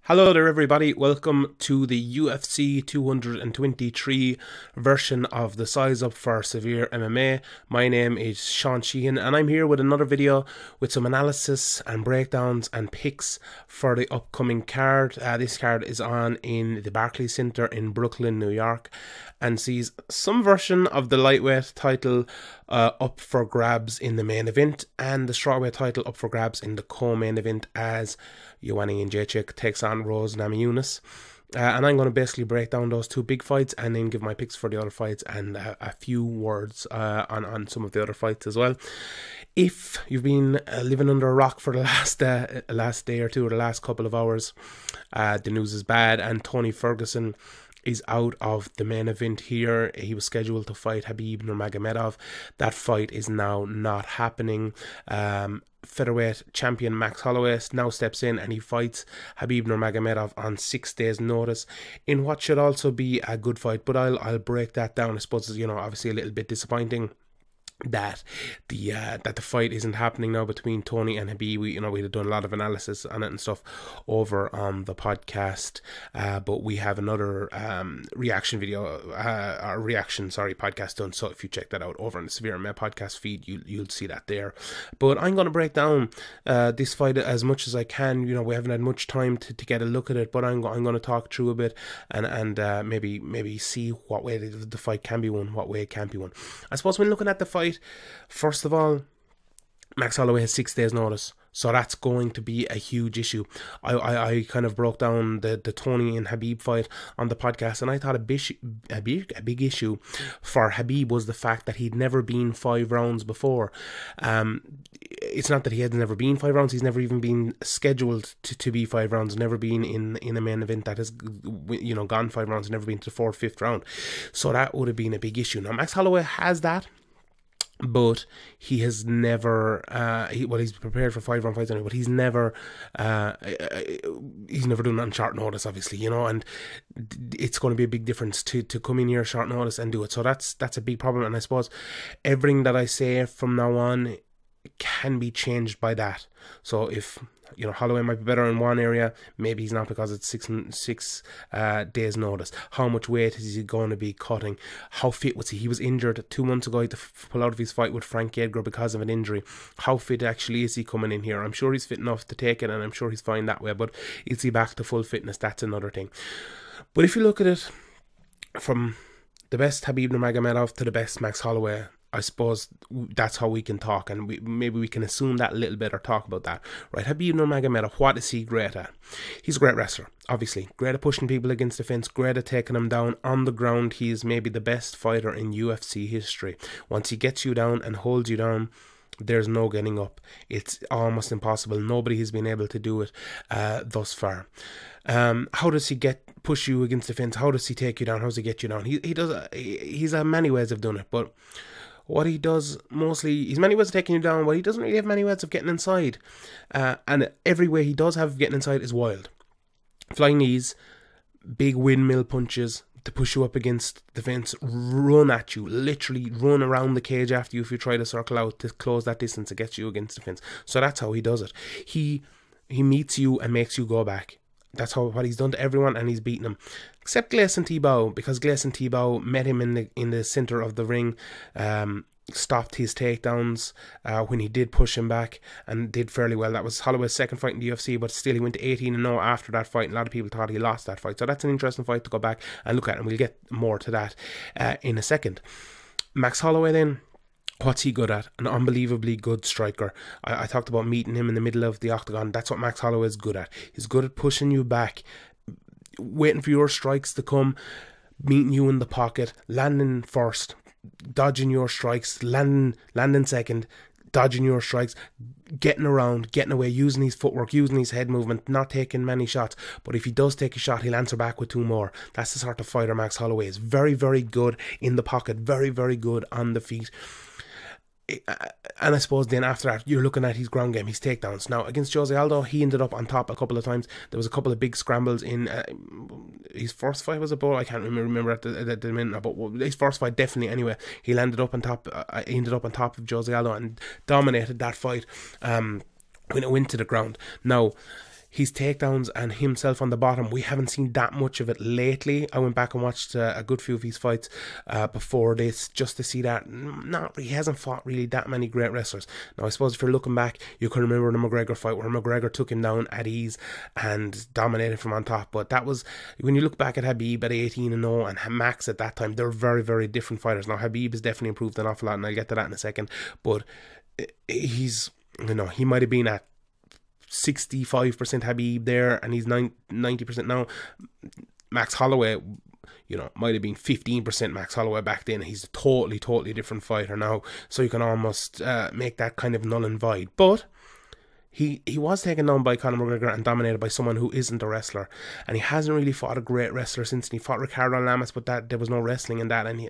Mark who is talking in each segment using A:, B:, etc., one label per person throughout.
A: Hello there everybody, welcome to the UFC 223 version of the Size Up for SevereMMA. My name is Sean Sheehan and I'm here with another video with some analysis and breakdowns and picks for the upcoming card. This card is on in the Barclays Center in Brooklyn, New York, and sees some version of the lightweight title up for grabs in the main event and the strawweight title up for grabs in the co-main event as Joanna Jędrzejczyk takes on Rose Namajunas. And I'm going to basically break down those two big fights and then give my picks for the other fights and a few words on some of the other fights as well. If you've been living under a rock for the last day or two or the last couple of hours, the news is bad and Tony Ferguson is out of the main event here. He was scheduled to fight Nurmagomedov. That fight is now not happening. Featherweight champion Max Holloway now steps in and he fights Nurmagomedov on 6 days notice in what should also be a good fight, but I'll break that down. I suppose, you know, obviously a little bit disappointing that the fight isn't happening now between Tony and Khabib. We had done a lot of analysis on it and stuff over on the podcast, but we have another reaction podcast done, so if you check that out over on the SevereMMA podcast feed, you'll see that there. But I'm going to break down this fight as much as I can. You know, we haven't had much time to get a look at it, but I'm going to talk through a bit and maybe see what way the fight can be won, what way it can't be won. I suppose when looking at the fight, first of all, Max Holloway has 6 days notice, so that's going to be a huge issue. I kind of broke down the Tony and Khabib fight on the podcast, and I thought a big issue for Khabib was the fact that he'd never been 5 rounds before. It's not that he had never been 5 rounds, he's never even been scheduled to be 5 rounds, never been in a main event that has, you know, gone 5 rounds, never been to the 4th, 5th round. So that would have been a big issue. Now Max Holloway has that, but he has never he's prepared for 5 round fights anyway, but he's never done it on short notice, obviously, you know, and it's going to be a big difference to come in here short notice and do it. So that's a big problem, and I suppose everything that I say from now on can be changed by that. So if, you know, Holloway might be better in one area, maybe he's not because it's 6 days notice. How much weight is he going to be cutting? How fit was he? He was injured 2 months ago. He had to pull out of his fight with Frank Edgar because of an injury. How fit actually is he coming in here? I'm sure he's fit enough to take it, and I'm sure he's fine that way, but is he back to full fitness? That's another thing. But if you look at it from the best Nurmagomedov to the best Max Holloway, I suppose that's how we can talk, and maybe we can assume that a little bit or talk about that. Right, Nurmagomedov, what is he great at? He's a great wrestler, obviously. Great at pushing people against the fence, great at taking them down on the ground. He is maybe the best fighter in UFC history. Once he gets you down and holds you down, there's no getting up. It's almost impossible. Nobody has been able to do it thus far. How does he push you against the fence? How does he take you down? How does he get you down? He's many ways of doing it, but what he does mostly, he's many ways of taking you down, but he doesn't really have many ways of getting inside. And every way he does have getting inside is wild. Flying knees, big windmill punches to push you up against the fence, run at you, literally run around the cage after you if you try to circle out to close that distance to get you against the fence. So that's how he does it. He meets you and makes you go back. That's what he's done to everyone, and he's beaten them, except Gleison Tibau, because Gleison Tibau met him in the center of the ring, stopped his takedowns when he did push him back, and did fairly well. That was Holloway's second fight in the UFC, but still he went to 18-0 after that fight, and a lot of people thought he lost that fight. So that's an interesting fight to go back and look at, and we'll get more to that in a second. Max Holloway then, what's he good at? An unbelievably good striker. I talked about meeting him in the middle of the octagon. That's what Max Holloway is good at. He's good at pushing you back, waiting for your strikes to come, meeting you in the pocket, landing first, dodging your strikes, landing second, dodging your strikes, getting around, getting away, using his footwork, using his head movement, not taking many shots. But if he does take a shot, he'll answer back with 2 more. That's the sort of fighter Max Holloway is. Very, very good in the pocket, very, very good on the feet. And I suppose then after that, you're looking at his ground game, his takedowns. Now, against Jose Aldo, he ended up on top a couple of times. There was a couple of big scrambles in his first fight, was it, Bo? I can't remember at the minute, but his first fight, definitely, anyway. He landed up on top, ended up on top of Jose Aldo and dominated that fight when it went to the ground. Now, his takedowns and himself on the bottom, we haven't seen that much of it lately. I went back and watched a good few of his fights before this, just to see that he hasn't fought really that many great wrestlers. Now, I suppose if you're looking back, you can remember the McGregor fight where McGregor took him down at ease and dominated from on top. But that was, when you look back at Khabib at 18-0 and Max at that time, they're very, very different fighters. Now, Khabib has definitely improved an awful lot, and I'll get to that in a second. But he's, he might have been at 65% Khabib there, and he's 90% now. Max Holloway, might have been 15% Max Holloway back then. He's a totally different fighter now, so you can almost make that kind of null and void. But he was taken down by Conor McGregor and dominated by someone who isn't a wrestler, and he hasn't really fought a great wrestler since. He fought Ricardo Lamas, but that there was no wrestling in that, and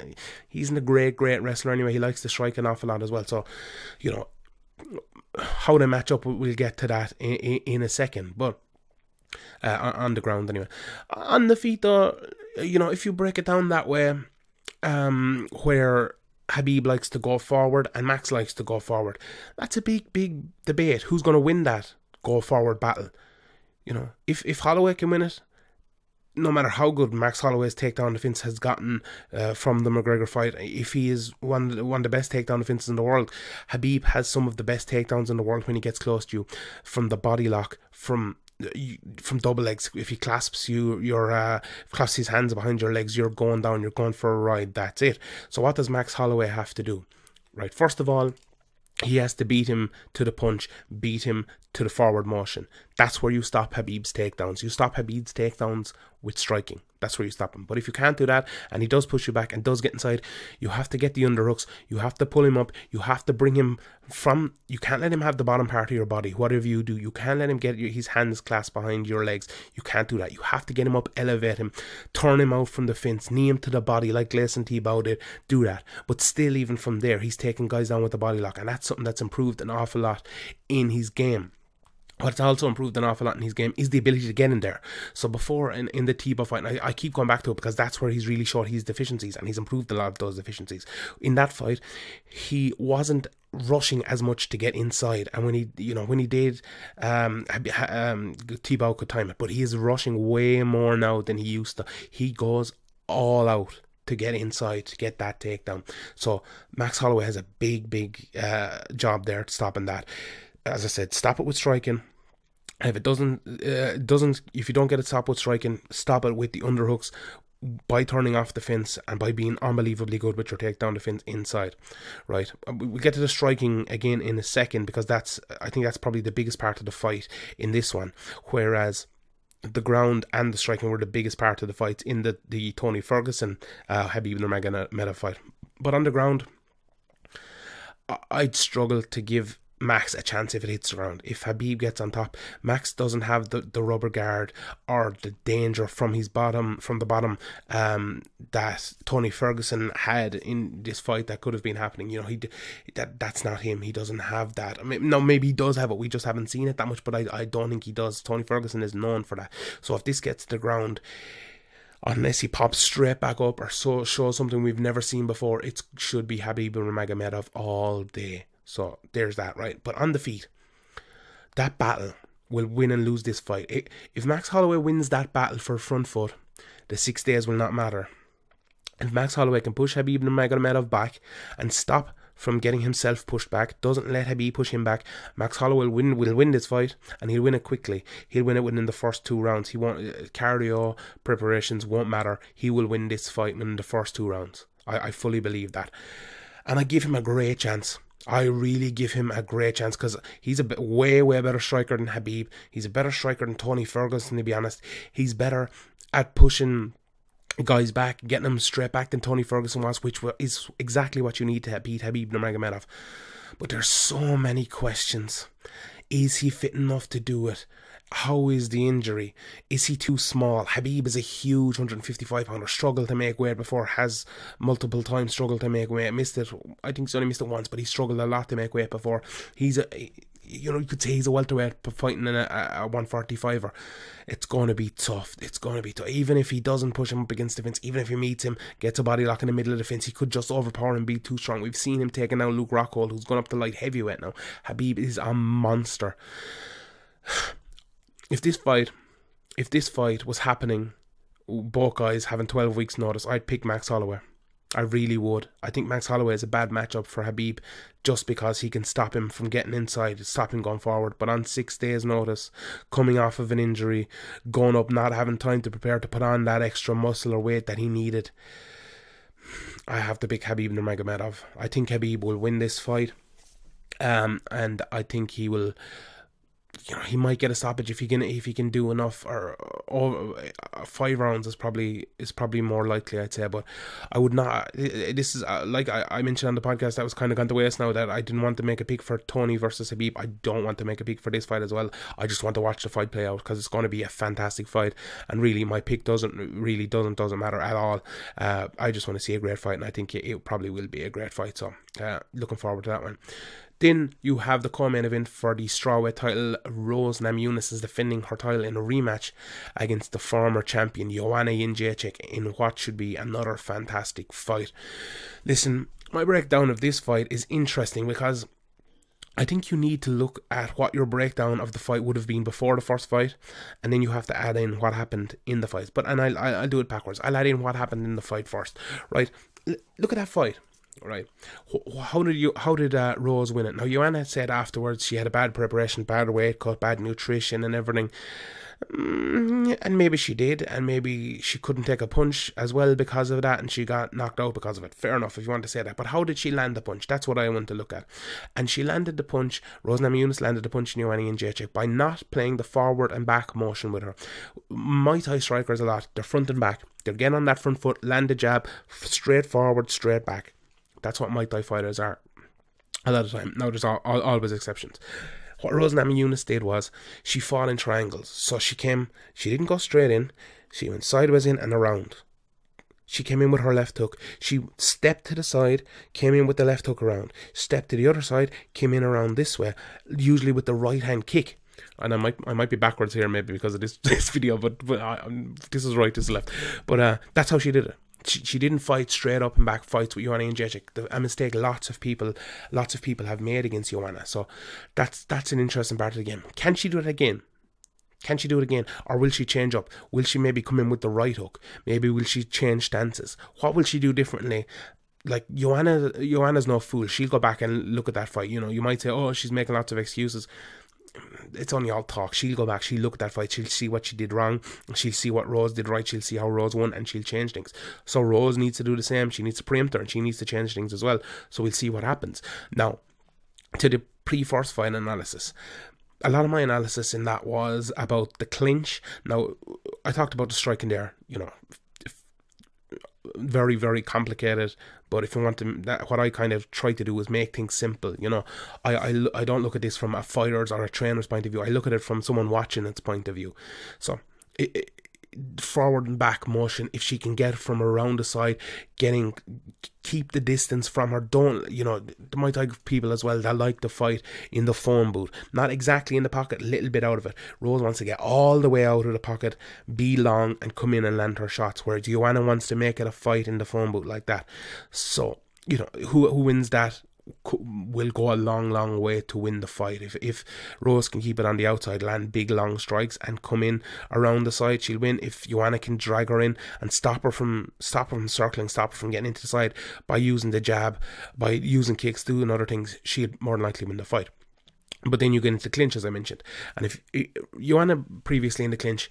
A: he isn't a great wrestler anyway. He likes to strike an awful lot as well, so how they match up, we'll get to that in a second. But on the ground anyway. On the feet though, if you break it down that way, where Khabib likes to go forward and Max likes to go forward, that's a big debate. Who's going to win that go forward battle? If Holloway can win it, no matter how good Max Holloway's takedown defense has gotten from the McGregor fight, if he is one of the best takedown defenses in the world, Khabib has some of the best takedowns in the world when he gets close to you, from the body lock, from double legs. If he clasps clasps his hands behind your legs, you're going down, you're going for a ride. That's it. So what does Max Holloway have to do? Right, first of all, he has to beat him to the punch, beat him to the forward motion. That's where you stop Khabib's takedowns. You stop Khabib's takedowns with striking. That's where you stop him. But if you can't do that, and he does push you back and does get inside, you have to get the underhooks. You have to pull him up. You have to bring him from... You can't let him have the bottom part of your body. Whatever you do, you can't let him get his hands clasped behind your legs. You can't do that. You have to get him up, elevate him, turn him out from the fence, knee him to the body like Gleison Tebow did. Do that. But still, even from there, he's taking guys down with the body lock, and that's something that's improved an awful lot in his game. What's also improved an awful lot in his game is the ability to get in there. So before, in the Tebow fight, and I keep going back to it because that's where he's really showed his deficiencies, and he's improved a lot of those deficiencies. In that fight, he wasn't rushing as much to get inside, and when he did, Tebow could time it, but he is rushing way more now than he used to. He goes all out to get inside, to get that takedown. So Max Holloway has a big job there stopping that. As I said, stop it with striking. If if you don't get it stopped with striking, stop it with the underhooks by turning off the fence and by being unbelievably good with your takedown defense inside. Right, we'll get to the striking again in a second, because I think that's probably the biggest part of the fight in this one. Whereas the ground and the striking were the biggest part of the fights in the Tony Ferguson Khabib Nurmagomedov fight. But on the ground, I'd struggle to give Max a chance if it hits the ground. If Khabib gets on top, Max doesn't have the rubber guard or the danger from the bottom that Tony Ferguson had in this fight that could have been happening. That's not him. He doesn't have that. I mean, no, maybe he does have it. We just haven't seen it that much, but I don't think he does. Tony Ferguson is known for that. So if this gets to the ground, unless he pops straight back up or shows something we've never seen before, it should be Khabib Nurmagomedov all day. So there's that, right? But on the feet, that battle will win and lose this fight. If Max Holloway wins that battle for front foot, the 6 days will not matter. If Max Holloway can push Khabib Nurmagomedov back and stop from getting himself pushed back, doesn't let Khabib push him back, Max Holloway will win this fight, and he'll win it quickly. He'll win it within the first 2 rounds. He won't, cardio preparations won't matter. He will win this fight in the first 2 rounds. I fully believe that, and I give him a great chance. I really give him a great chance, because he's a way better striker than Khabib. He's a better striker than Tony Ferguson, to be honest. He's better at pushing guys back, getting them straight back than Tony Ferguson was, which is exactly what you need to beat Khabib Nurmagomedov. But there's so many questions. Is he fit enough to do it? How is the injury? Is he too small? Khabib is a huge 155-pounder, struggled to make weight before, has multiple times struggled to make weight, missed it. I think he's only missed it once, but he struggled a lot to make weight before. He's you could say he's a welterweight fighting in a 145er. It's going to be tough. Even if he doesn't push him up against the fence, even if he meets him, gets a body lock in the middle of the fence, he could just overpower and be too strong. We've seen him taking out Luke Rockhold, who's gone up to light heavyweight now. Khabib is a monster. if this fight was happening, both guys having 12 weeks notice, I'd pick Max Holloway. I really would. I think Max Holloway is a bad matchup for Khabib just because he can stop him from getting inside, stop him going forward. But on 6 days notice, coming off of an injury, going up, not having time to prepare to put on that extra muscle or weight that he needed, I have to pick Khabib Nurmagomedov. I think Khabib will win this fight. And I think he will, he might get a stoppage if he can do enough, or 5 rounds is probably more likely, I'd say. But I would not. This is like I mentioned on the podcast, that was kind of gone to waste now, that I didn't want to make a pick for Tony versus Khabib. I don't want to make a pick for this fight as well. I just want to watch the fight play out because it's going to be a fantastic fight. And really, my pick doesn't matter at all. I just want to see a great fight, and I think it probably will be a great fight. So looking forward to that one. Then you have the co-main event for the strawweight title. Rose Namajunas is defending her title in a rematch against the former champion Joanna Jędrzejczyk in what should be another fantastic fight. Listen, my breakdown of this fight is interesting because I think you need to look at what your breakdown of the fight would have been before the first fight, and then you have to add in what happened in the fight. But I'll do it backwards. I'll add in what happened in the fight first. Right? Look at that fight. Right, how did Rose win it? Now, Joanna said afterwards she had a bad preparation, bad weight cut, bad nutrition and everything, and maybe she did, and maybe she couldn't take a punch as well because of that, and she got knocked out because of it. Fair enough if you want to say that, but how did she land the punch? That's what I want to look at. And she landed the punch, Rose Namajunas landed the punch in Joanna Jędrzejczyk by not playing the forward and back motion with her. Muay Thai strikers a lot, they're front and back, they're getting on that front foot, land the jab, straight forward, straight back. That's what Muay Thai fighters are a lot of the time. Now, there's always exceptions. What Rose Namajunas did was she fought in triangles. So she didn't go straight in. She went sideways in and around. She came in with her left hook. She stepped to the side, came in with the left hook around. Stepped to the other side, came in around this way, usually with the right hand kick. And I might be backwards here maybe because of this video, but this is right, this is left. But that's how she did it. She didn't fight straight up and back fights with Joanna Jędrzejczyk, a mistake lots of people have made against Joanna. So that's an interesting part of the game. Can she do it again? Or will she change up? Will she maybe come in with the right hook? Maybe will she change stances? What will she do differently? Like, Joanna's no fool. She'll go back and look at that fight. You might say, oh, she's making lots of excuses. It's only all talk. She'll go back, she'll look at that fight, she'll see what she did wrong, she'll see what Rose did right, she'll see how Rose won, and she'll change things. So Rose needs to do the same. She needs to preempt her, and she needs to change things as well. So we'll see what happens. Now, to the pre-first fight analysis. A lot of my analysis in that was about the clinch. Now, I talked about the striking there, very, very complicated, but if you want to, what I kind of try to do is make things simple. I don't look at this from a fighter's or a trainer's point of view. I look at it from someone watching its point of view. So forward and back motion, if she can get from around the side, keep the distance from her. Don't, the Muay Thai people as well, that like to fight in the phone booth, not exactly in the pocket, a little bit out of it. Rose wants to get all the way out of the pocket, be long, and come in and land her shots, whereas Joanna wants to make it a fight in the phone booth like that. So who wins that will go a long way to win the fight. If Rose can keep it on the outside, land big long strikes, and come in around the side, she'll win. If Joanna can drag her in and stop her from circling, stop her from getting into the side by using the jab, by using kicks, doing other things, she'll more than likely win the fight. But then you get into the clinch, as I mentioned. And if Joanna previously in the clinch,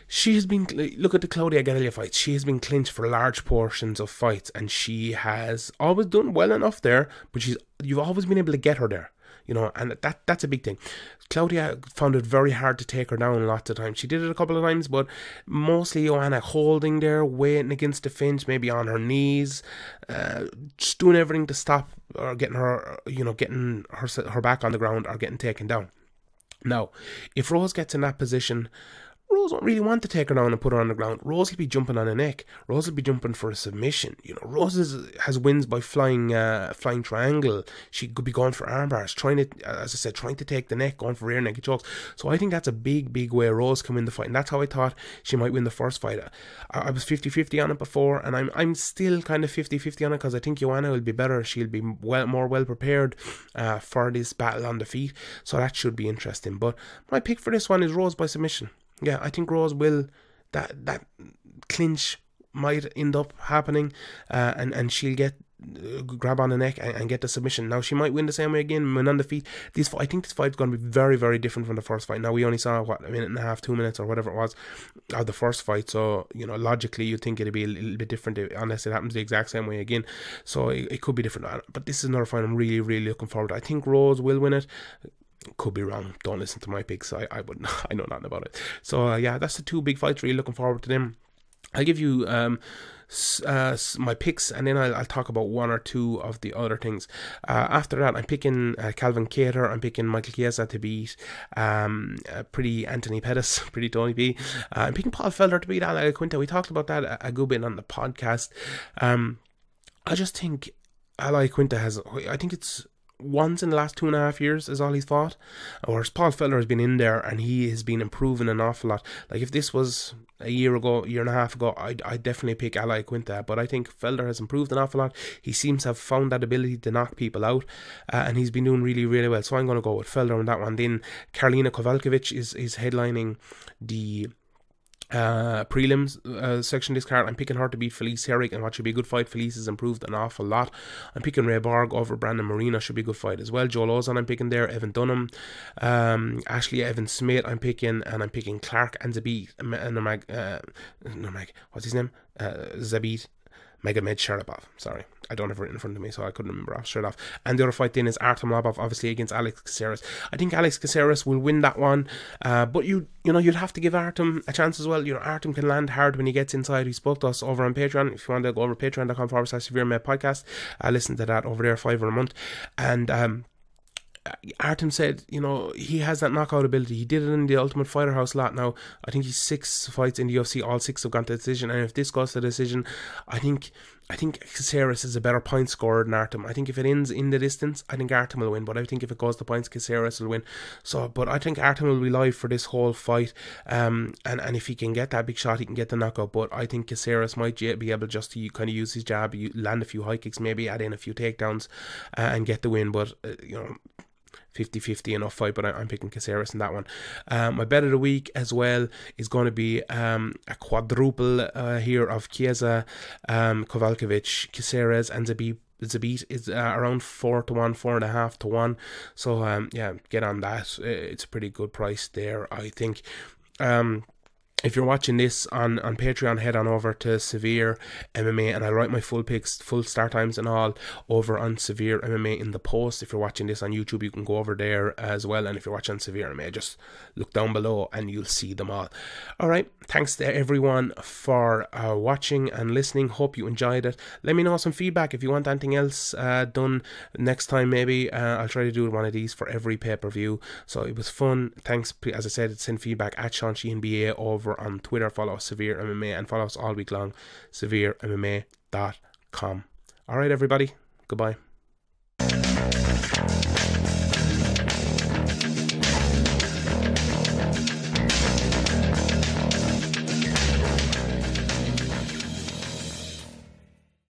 A: she has been, look at the Claudia Gadelha fights, she has been clinched for large portions of fights, and she has always done well enough there, but you've always been able to get her there. And that's a big thing. Claudia found it very hard to take her down lots of times. She did it a couple of times, but mostly Joanna holding there, waiting against the fence, maybe on her knees, just doing everything to stop or getting her, getting her back on the ground or getting taken down. Now, if Rose gets in that position, Rose won't really want to take her down and put her on the ground. Rose will be jumping on the neck. Rose will be jumping for a submission. You know, Rose has wins by flying triangle. She could be going for arm bars, trying to, as I said, trying to take the neck, going for rear naked chokes. So I think that's a big way Rose can win the fight, and that's how I thought she might win the first fight. I was 50-50 on it before, and I'm still kind of 50-50 on it, because I think Joanna will be better. She'll be more well prepared for this battle on the feet, so that should be interesting. But my pick for this one is Rose by submission. Yeah, I think Rose will, that clinch might end up happening, and she'll get grab on the neck and get the submission. Now, she might win the same way again, win on the feet. I think this fight's going to be very different from the first fight. Now, we only saw, a minute and a half, 2 minutes, or whatever it was, of the first fight, so, you know, logically, you'd think it'd be a little bit different unless it happens the exact same way again, so it could be different. But this is another fight I'm really looking forward to. I think Rose will win it. Could be wrong. Don't listen to my picks. I wouldn't. I know nothing about it. So yeah, that's the 2 big fights. Really looking forward to them. I'll give you my picks, and then I'll talk about 1 or 2 of the other things. After that, I'm picking Calvin Kattar. I'm picking Michael Chiesa to beat pretty Anthony Pettis, pretty Tony B. I'm picking Paul Felder to beat Al Iaquinta. We talked about that a good bit on the podcast. I just think Al Iaquinta has, I think it's once in the last 2.5 years is all he's fought, whereas Paul Felder has been in there and he has been improving an awful lot. Like, if this was a year and a half ago, I'd definitely pick Al Iaquinta, but I think Felder has improved an awful lot. He seems to have found that ability to knock people out, and he's been doing really well, so I'm going to go with Felder on that one. Then Karolina Kowalkiewicz is headlining the prelims section this card. I'm picking her to beat Felice Herrig, and what should be a good fight. Felice has improved an awful lot. I'm picking Ray Borg over Brandon Moreno, should be a good fight as well. Joel Ozan I'm picking there. Evan Dunham, Ashley Evans Smith I'm picking, and I'm picking Clark and Zabit what's his name? Zabit Magomed Sharapov. Sorry, I don't have it in front of me, so I couldn't remember straight off. And the other fight then is Artem Lobov, obviously, against Alex Caceres. I think Alex Caceres will win that one, but you'd have to give Artem a chance as well. You know, Artem can land hard when he gets inside. He spoke to us over on Patreon. If you want to go over patreon.com/SevereMMA podcast, listen to that over there, $5 a month. And Artem said, you know, he has that knockout ability. He did it in the Ultimate Fighter House lot. Now, I think he's 6 fights in the UFC, all 6 have gone to decision, and if this goes to decision, I think Caceres is a better point scorer than Artem. I think if it ends in the distance, I think Artem will win, but I think if it goes to points, Caceres will win. So, but I think Artem will be live for this whole fight, and if he can get that big shot, he can get the knockout, but I think Caceres might be able just to kind of use his jab, land a few high kicks, maybe add in a few takedowns, and get the win, but, 50-50 enough fight, but I'm picking Caceres in that one. My bet of the week as well is going to be a quadruple here of Chiesa, Kowalkiewicz, Caceres, and Zabit is around 4-1, 4.5-1. So yeah, get on that. It's a pretty good price there, I think. If you're watching this on Patreon, head on over to SevereMMA, and I'll write my full picks, full start times and all over on SevereMMA in the post. If you're watching this on YouTube, you can go over there as well, and if you're watching SevereMMA, just look down below and you'll see them all. Alright, thanks to everyone for watching and listening. Hope you enjoyed it. Let me know some feedback if you want anything else done next time. Maybe I'll try to do one of these for every pay-per-view. So it was fun. Thanks, as I said, send feedback at Sean Sheehan BA over on Twitter. Follow us SevereMMA, and follow us all week long, SevereMMA.com. Alright everybody, goodbye.